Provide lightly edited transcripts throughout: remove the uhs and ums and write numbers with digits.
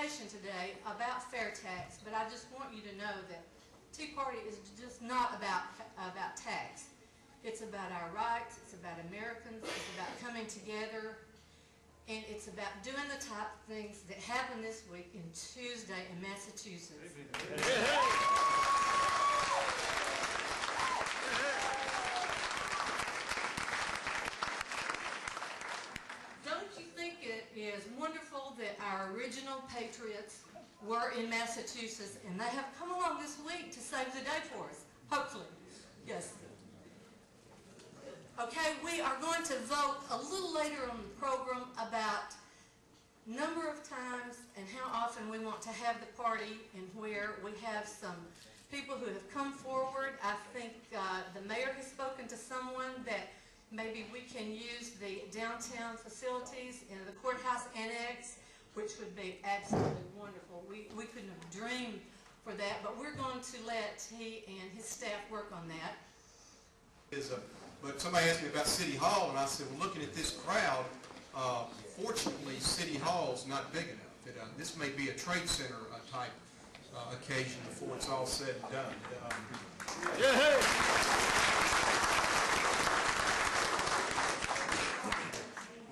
presentation today about fair tax, but I just want you to know that Tea Party is just not about tax. It's about our rights, it's about Americans, it's about coming together, and it's about doing the type of things that happened this week in Tuesday in Massachusetts. Don't you think it is wonderful that our original Patriots were in Massachusetts and they have come along this week to save the day for us? Hopefully. Yes. Okay, we are going to vote a little later on the program about number of times and how often we want to have the party and where. We have some people who have come forward. I think the mayor has spoken to someone that maybe we can use the downtown facilities in the courthouse annex, which would be absolutely wonderful. We couldn't have dreamed for that, but we're going to let he and his staff work on that. But somebody asked me about City Hall, and I said, well, looking at this crowd, fortunately, City Hall's not big enough. This may be a trade center type occasion before it's all said and done.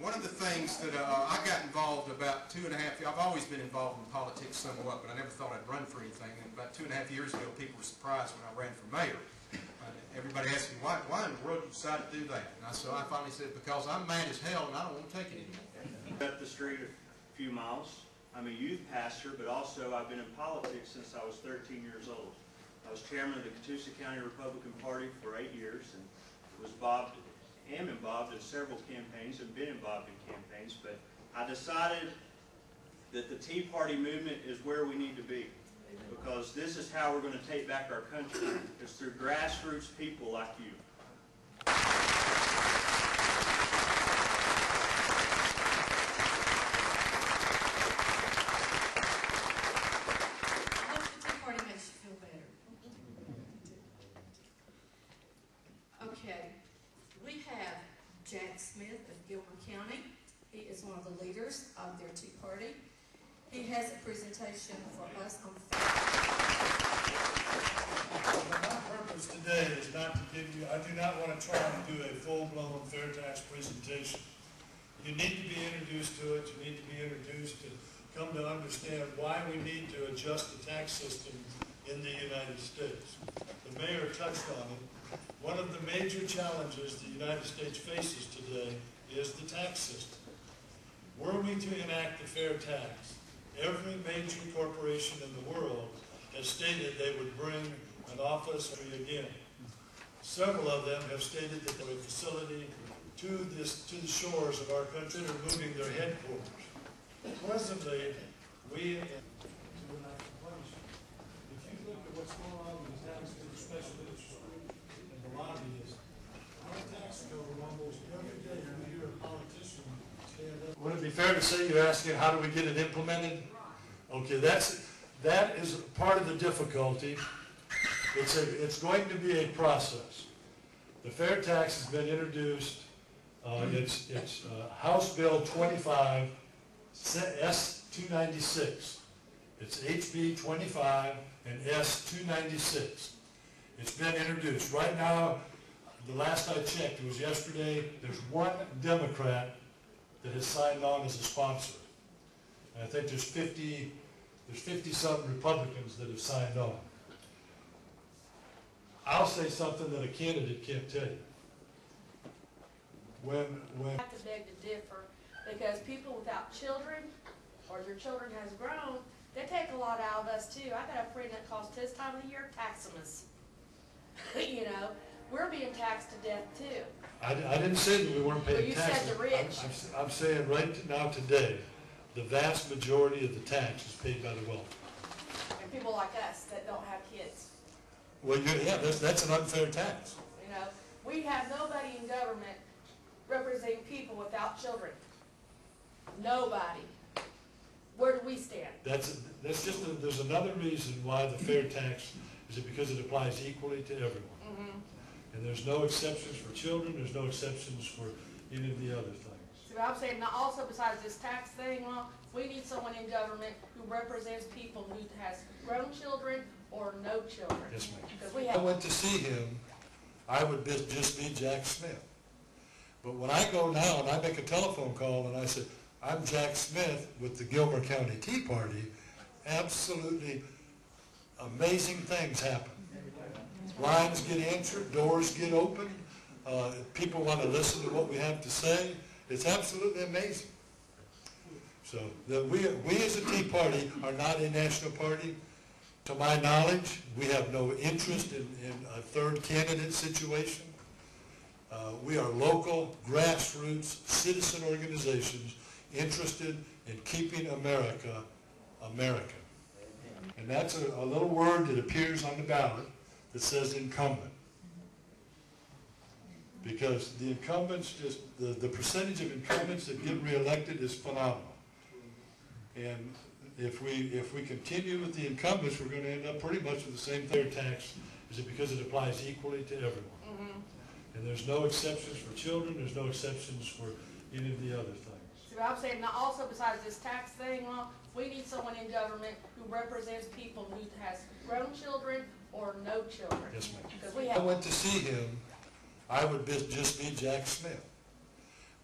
One of the things that I got involved about 2.5 years, I've always been involved in politics somewhat, but I never thought I'd run for anything. And about 2.5 years ago, people were surprised when I ran for mayor. Everybody asked me, why in the world did you decide to do that? And I finally said, because I'm mad as hell and I don't want to take it anymore. Up the street a few miles. I'm a youth pastor, but also I've been in politics since I was 13 years old. I was chairman of the Catoosa County Republican Party for 8 years and am involved in several campaigns and been involved in campaigns, but I decided that the Tea Party movement is where we need to be. Because this is how we're going to take back our country. It's through grassroots people like you. I hope the Tea Party makes you feel better. Okay, we have Jack Smith of Gilbert County. He is one of the leaders of their Tea Party. He has a presentation for us on My purpose today is not to give you, I do not want to try and do a full-blown fair tax presentation. You need to be introduced to it. You need to be introduced to come to understand why we need to adjust the tax system in the United States. The mayor touched on it. One of the major challenges the United States faces today is the tax system. Were we to enact the fair tax, every major corporation in the world has stated they would bring an office again. Several of them have stated that they would facility to the shores of our country are moving their headquarters. Presently, if you look at what's going on with the tax to the special interest group and the lobbyists, our tax code almost every day we hear a politician stand up. Would it be fair to say you're asking how do we get it implemented? Okay, that is part of the difficulty. It's going to be a process. The fair tax has been introduced. It's House Bill 25, S-296. It's HB 25 and S-296. It's been introduced. Right now, the last I checked, it was yesterday, there's one Democrat that has signed on as a sponsor. And I think there's 50-some Republicans that have signed on. I'll say something that a candidate can't tell you. When I have to beg to differ, because people without children, or your children has grown, they take a lot out of us too. I got a friend that calls this time of the year Taximus. You know, we're being taxed to death too. I didn't say that we weren't paying taxes. You said the rich. I'm saying right now today, the vast majority of the tax is paid by the wealthy. And people like us that don't have kids. Well, yeah, that's an unfair tax. You know, we have nobody in government representing people without children. Nobody. Where do we stand? That's just there's another reason why the fair tax is because it applies equally to everyone. Mm-hmm. And there's no exceptions for children. There's no exceptions for any of the other things. So So I'm saying, now also besides this tax thing, well, we need someone in government who represents people who has grown children or no children. Yes, ma'am. Because we I have, went to see him, I would just be Jack Smith. But when I go now and I make a telephone call and I say, I'm Jack Smith with the Gilmer County Tea Party, absolutely amazing things happen. Lines get answered, doors get opened, people want to listen to what we have to say. It's absolutely amazing. So we as a Tea Party are not a national party. To my knowledge, we have no interest in a third candidate situation. We are local, grassroots, citizen organizations interested in keeping America American. And that's a little word that appears on the ballot that says incumbent. Because the incumbents, just the percentage of incumbents that get reelected is phenomenal. And if we continue with the incumbents, we're going to end up pretty much with the same fair tax. Is it because it applies equally to everyone? mm-hmm. And there's no exceptions for children, there's no exceptions for any of the other things. So I'm saying, now also besides this tax thing, well, we need someone in government who represents people who has grown children or no children. Yes, ma'am. Because we I have, went to see him, I would just be Jack Smith.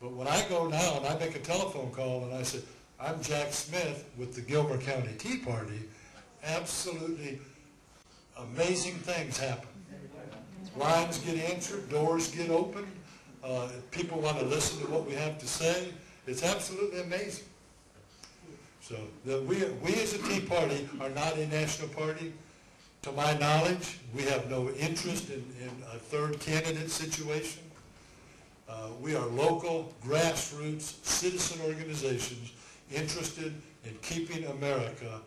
But when I go now and I make a telephone call and I say, I'm Jack Smith with the Gilmer County Tea Party, absolutely amazing things happen. Lines get answered, doors get opened, people want to listen to what we have to say. It's absolutely amazing. So we as a Tea Party are not a national party. To my knowledge, we have no interest in a third candidate situation. We are local, grassroots, citizen organizations interested in keeping America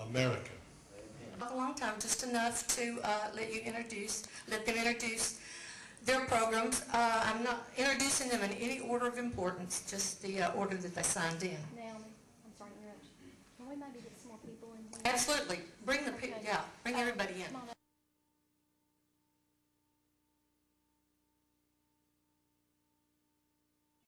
American. A long time, just enough to let them introduce their programs. I'm not introducing them in any order of importance, just the order that they signed in. Naomi, I'm sorry to interrupt you. Can we maybe get some more people in here? Absolutely. Bring the, Okay. yeah, bring everybody in. Come on up.